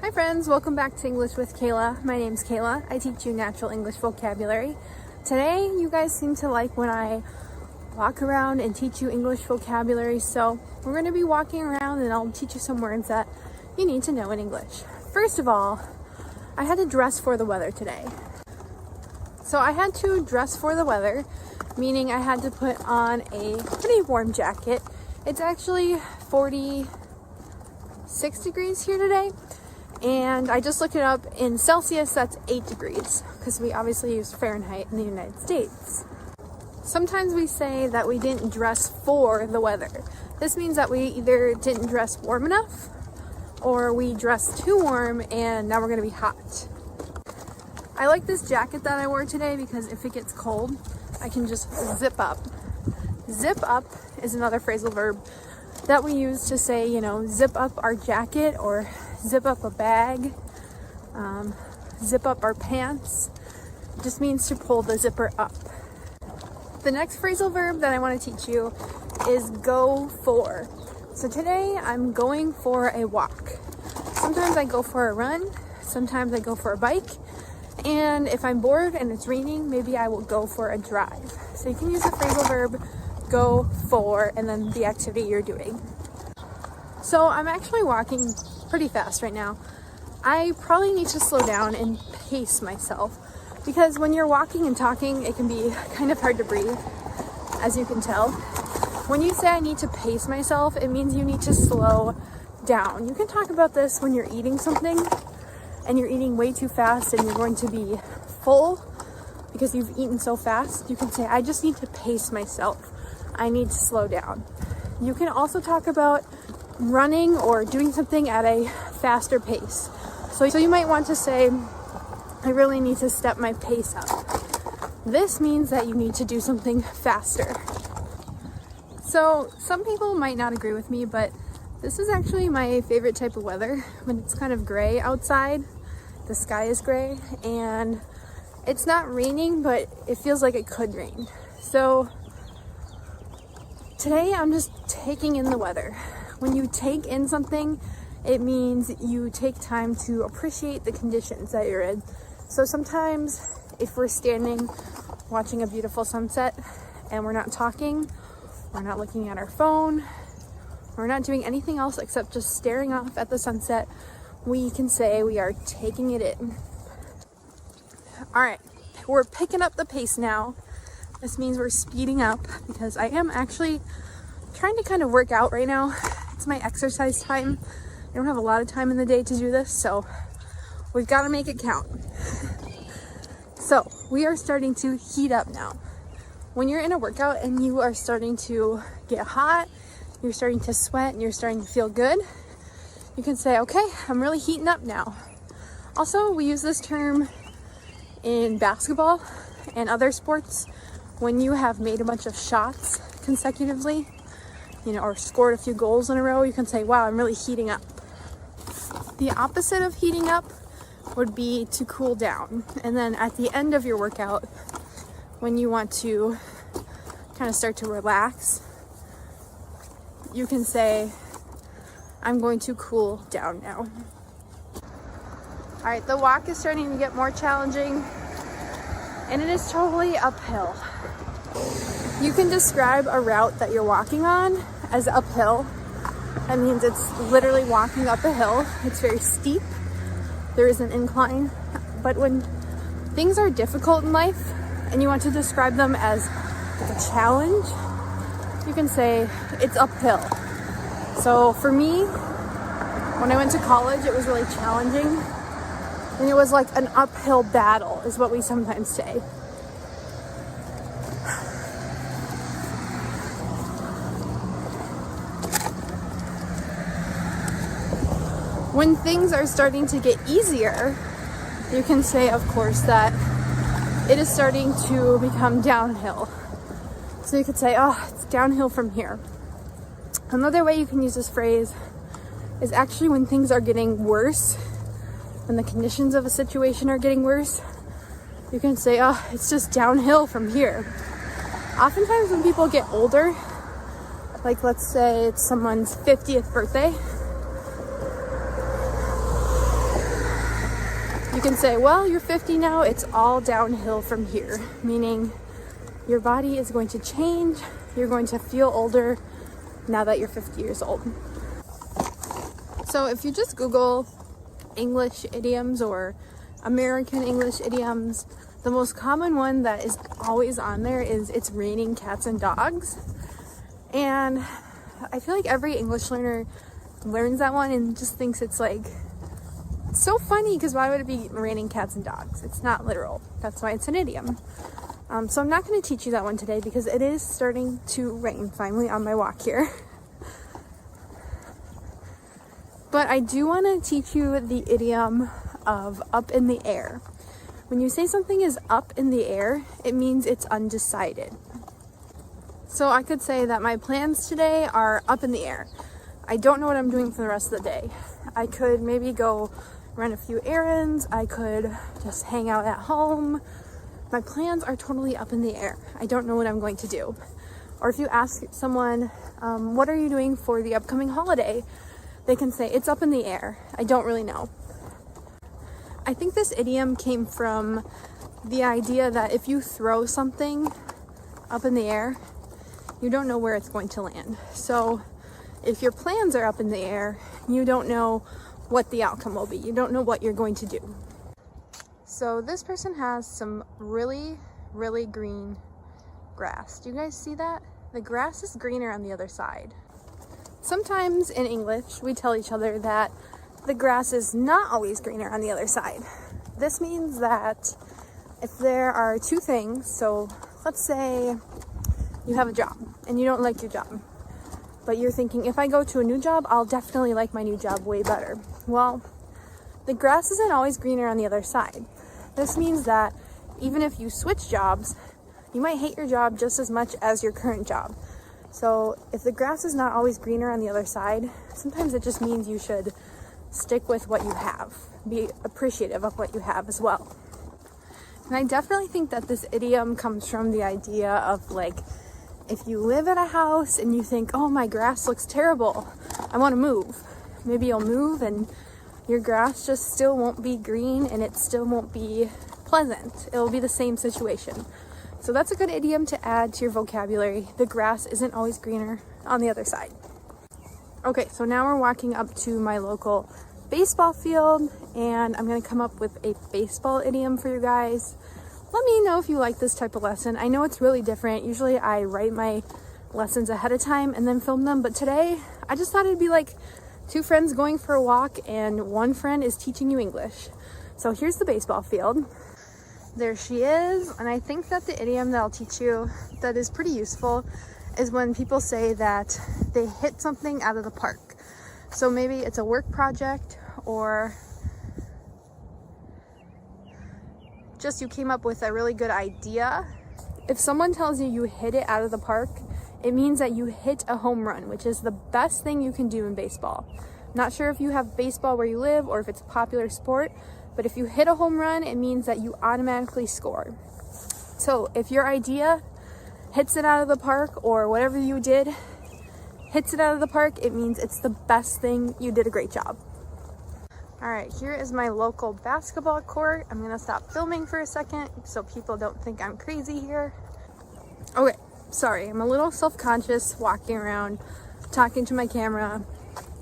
Hi friends, welcome back to English with Kayla. My name's Kayla. I teach you natural English vocabulary. Today, you guys seem to like when I walk around and teach you English vocabulary, so we're going to be walking around and I'll teach you some words that you need to know in English. First of all, I had to dress for the weather today. So I had to dress for the weather, meaning I had to put on a pretty warm jacket. It's actually 46 degrees here today. And I just looked it up in Celsius, that's 8 degrees, because we obviously use Fahrenheit in the United States. Sometimes we say that we didn't dress for the weather. This means that we either didn't dress warm enough, or we dressed too warm and now we're going to be hot. I like this jacket that I wore today because if it gets cold, I can just zip up. Zip up is another phrasal verb that we use to say, zip up our jacket or zip up a bag, zip up our pants. It just means to pull the zipper up. The next phrasal verb that I want to teach you is go for. So today I'm going for a walk. Sometimes I go for a run, sometimes I go for a bike, and if I'm bored and it's raining, maybe I will go for a drive. So you can use the phrasal verb go for and then the activity you're doing. So I'm actually walking pretty fast right now. I probably need to slow down and pace myself because when you're walking and talking, it can be kind of hard to breathe, as you can tell. When you say I need to pace myself, it means you need to slow down. You can talk about this when you're eating something and you're eating way too fast and you're going to be full because you've eaten so fast. You can say, I just need to pace myself. I need to slow down. You can also talk about running or doing something at a faster pace. So you might want to say, I really need to step my pace up. This means that you need to do something faster. So some people might not agree with me, but this is actually my favorite type of weather when it's kind of gray outside. The sky is gray and it's not raining, but it feels like it could rain. So today I'm just taking in the weather. When you take in something, it means you take time to appreciate the conditions that you're in. So sometimes if we're standing watching a beautiful sunset and we're not talking, we're not looking at our phone, we're not doing anything else except just staring off at the sunset, we can say we are taking it in. All right, we're picking up the pace now. This means we're speeding up because I am actually trying to kind of work out right now. It's my exercise time. I don't have a lot of time in the day to do this, so we've got to make it count. So we are starting to heat up now. When you're in a workout and you are starting to get hot, you're starting to sweat and you're starting to feel good, you can say, okay, I'm really heating up now. Also, we use this term in basketball and other sports when you have made a bunch of shots consecutively, or scored a few goals in a row. You can say, wow, I'm really heating up. The opposite of heating up would be to cool down. And then at the end of your workout, when you want to kind of start to relax, you can say, I'm going to cool down now. All right, the walk is starting to get more challenging, and it is totally uphill. You can describe a route that you're walking on as uphill. That means it's literally walking up a hill. It's very steep. There is an incline. But when things are difficult in life and you want to describe them as a challenge, you can say it's uphill. So for me, when I went to college, it was really challenging. And it was like an uphill battle, is what we sometimes say. When things are starting to get easier, you can say, of course, that it is starting to become downhill. So you could say, oh, it's downhill from here. Another way you can use this phrase is actually when things are getting worse, when the conditions of a situation are getting worse, you can say, oh, it's just downhill from here. Oftentimes when people get older, like let's say it's someone's 50th birthday, You can say, well, you're 50 now, it's all downhill from here, meaning your body is going to change, you're going to feel older now that you're 50 years old. So if you just Google English idioms or American English idioms, the most common one that is always on there is "it's raining cats and dogs." And I feel like every English learner learns that one and just thinks it's like, it's so funny because why would it be raining cats and dogs? It's not literal. That's why it's an idiom. So I'm not going to teach you that one today because it is starting to rain finally on my walk here. But I do want to teach you the idiom of up in the air. When you say something is up in the air, it means it's undecided. So I could say that my plans today are up in the air. I don't know what I'm doing for the rest of the day. I could maybe go run a few errands. I could just hang out at home. My plans are totally up in the air. I don't know what I'm going to do. Or if you ask someone, what are you doing for the upcoming holiday? They can say, it's up in the air. I don't really know. I think this idiom came from the idea that if you throw something up in the air, you don't know where it's going to land. So if your plans are up in the air, you don't know what the outcome will be. You don't know what you're going to do. So this person has some really, really green grass. Do you guys see that? The grass is greener on the other side. Sometimes in English, we tell each other that the grass is not always greener on the other side. This means that if there are two things, so let's say you have a job and you don't like your job, but you're thinking, if I go to a new job, I'll definitely like my new job way better. Well, the grass isn't always greener on the other side. This means that even if you switch jobs, you might hate your job just as much as your current job. So if the grass is not always greener on the other side, sometimes it just means you should stick with what you have. Be appreciative of what you have as well. And I definitely think that this idiom comes from the idea of like, if you live at a house and you think, oh, my grass looks terrible, I want to move. Maybe you'll move and your grass just still won't be green and it still won't be pleasant. It'll be the same situation. So that's a good idiom to add to your vocabulary. The grass isn't always greener on the other side. Okay, so now we're walking up to my local baseball field and I'm going to come up with a baseball idiom for you guys. Let me know if you like this type of lesson. I know it's really different. Usually I write my lessons ahead of time and then film them, but today I just thought it'd be like two friends going for a walk and one friend is teaching you English. So here's the baseball field. There she is. And I think that the idiom that I'll teach you that is pretty useful is when people say that they hit something out of the park. So maybe it's a work project or just you came up with a really good idea. If someone tells you you hit it out of the park, it means that you hit a home run, which is the best thing you can do in baseball. Not sure if you have baseball where you live or if it's a popular sport, but if you hit a home run, it means that you automatically score. So if your idea hits it out of the park or whatever you did hits it out of the park, it means it's the best thing. You did a great job. All right, here is my local basketball court. I'm gonna stop filming for a second so people don't think I'm crazy here. Okay, sorry, I'm a little self-conscious walking around, talking to my camera,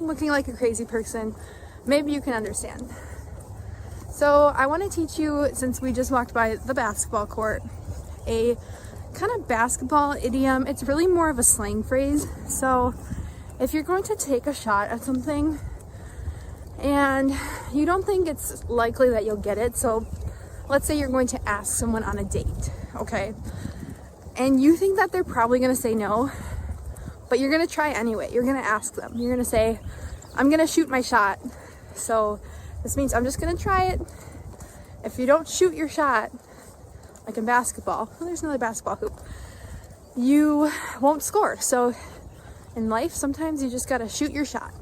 looking like a crazy person. Maybe you can understand. So I want to teach you, since we just walked by the basketball court, a kind of basketball idiom. It's really more of a slang phrase. So if you're going to take a shot at something and you don't think it's likely that you'll get it, so let's say you're going to ask someone on a date, okay? And you think that they're probably going to say no, but you're going to try anyway. You're going to ask them. You're going to say, I'm going to shoot my shot. So this means I'm just going to try it. If you don't shoot your shot, like in basketball, oh, there's another basketball hoop, you won't score. So in life, sometimes you just got to shoot your shot.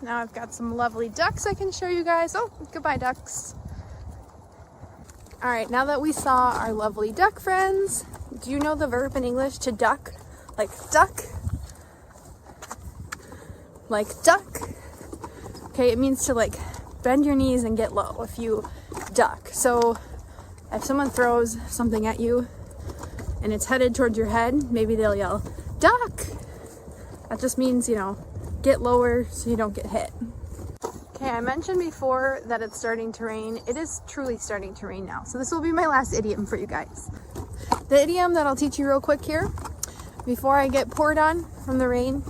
Now I've got some lovely ducks I can show you guys. Oh, goodbye, ducks. All right, now that we saw our lovely duck friends, do you know the verb in English to duck? Like duck? Like duck? Okay, it means to like bend your knees and get low if you duck. So if someone throws something at you and it's headed towards your head, maybe they'll yell, duck! That just means, get lower so you don't get hit. Okay, I mentioned before that it's starting to rain. It is truly starting to rain now. So this will be my last idiom for you guys. The idiom that I'll teach you real quick here, before I get poured on from the rain,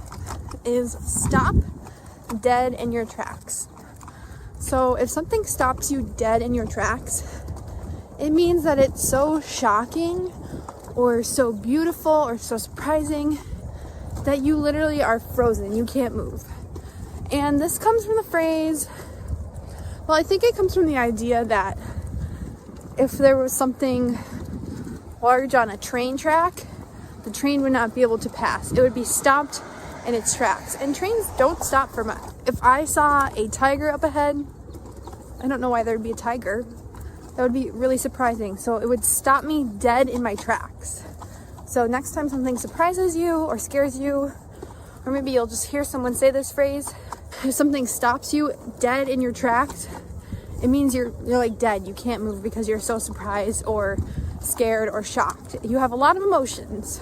is stop dead in your tracks. So if something stops you dead in your tracks, it means that it's so shocking or so beautiful or so surprising that you literally are frozen. You can't move. And this comes from the phrase, well, I think it comes from the idea that if there was something large on a train track, the train would not be able to pass. It would be stopped in its tracks. And trains don't stop for much. If I saw a tiger up ahead, I don't know why there'd be a tiger. That would be really surprising. So it would stop me dead in my tracks. So next time something surprises you or scares you, or maybe you'll just hear someone say this phrase, if something stops you dead in your tracks, it means you're like dead. You can't move because you're so surprised or scared or shocked. You have a lot of emotions.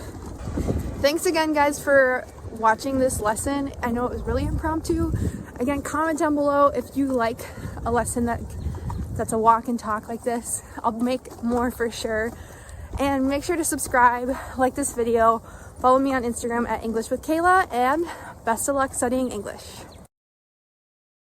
Thanks again, guys, for watching this lesson. I know it was really impromptu. Again, comment down below if you like a lesson that's a walk and talk like this. I'll make more for sure. And make sure to subscribe, like this video, follow me on Instagram at English with Kayla, and best of luck studying English.